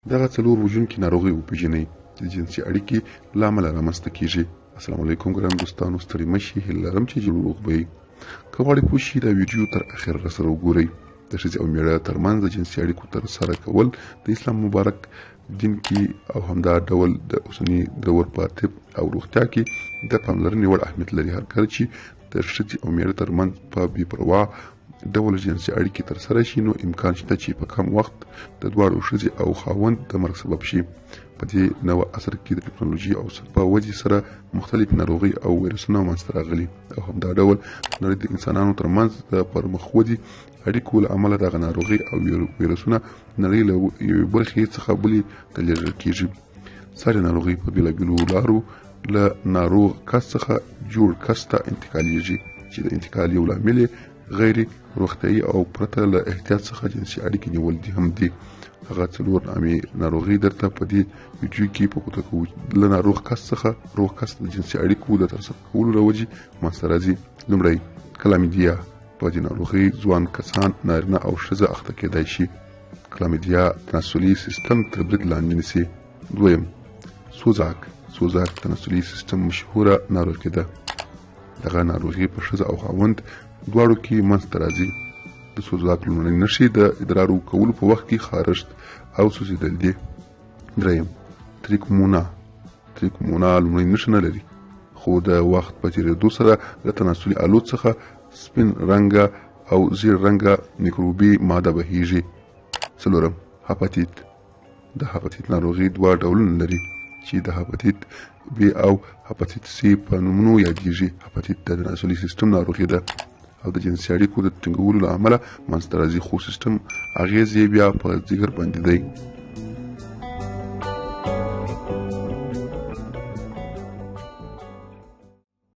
دغه څلور وژونکي ناروغۍ وپېژنئ چې د جنسي اړیکې له امله رامنځته کېږي. السلام علیکم ګران دوستانو، ستړي مه شئ، هیله لرم چې روغ به یې. که غواړئ پوه شئ دا ویډیو تر اخره راسره وګورئ. د ښځې او مېړه ترمنځ د جنسي اړیکو ترسره کول د اسلام مبارک دین کې او همدا ډول د اوسني دور په طب او روغتیا کې د پاملرنې وړ اهمیت لري. هر کله چې د ښځې او مېړه ترمنځ په بې پروا ډول جنسي اړیکې ترسره شي نو امکان شته چې په کم وخت د دواړو ښځې او خاوند د مرګ سبب شي. په دې نوه عصر کې د ټکنالوژي او په وجې سره مختلف ناروغۍ او ویروسونه منځته راغلي او همدا ډول نړۍ د انسانانو ترمنځ د پرمخ ودې اړیکو له امله دغه ناروغۍ او ویروسونه نړۍ له یوې برخې څخه بلې ته لیږدول کېږي. ساري ناروغۍ په بېلابېلو لارو له ناروغ کس څخه جوړ کس ته انتقالېږي چې د انتقال یو لامل غیر روغتیایي او پرته له احتیاط څخه جنسي اړیکې نیول دي هم دي. هغه څلور عامې ناروغۍ درته په دې ویډیو کې په ګوته کوو. له ناروغ کس څخه روغ کس د جنسي اړیکو د ترسره کولو له وجې منځته راځي. لومړی کلامیډیا. په دې ناروغۍ ځوان کسان نارینه او ښځه اخته کېدای شي. کلامیډیا تناسلي سیستم تر برید لاندې نیسي. دویم سوزاک. سوزاک تناسلي سیستم مشهوره ناروغي ده. دغه ناروغي په ښځه او خاوند دواړو کې منځته راځي. د سوزاک لومړنۍ نښې د ادرار کولو په وخت کې خارښت او سوځېدل دي. دریم تریکومونا. تریکومونا لومړنۍ نښه نه لري خو د وخت په تېرېدو سره له تناسلي آلو څخه سپین رنګه او زیړ رنګه میکروبي ماده بهیږي. څلورم هپاتیت. د هپاتیت ناروغي دوه ډولونه لري چې د هپاتیت بی او هپاتیت سی په نومونو یادیږي. هپاتیت د تناسلي سیستم ناروغي ده او د جنسي اړیکو د ټینګولو له امله منځته راځي خو سیستم اغېز یې بیا په ځیګر باندې دی.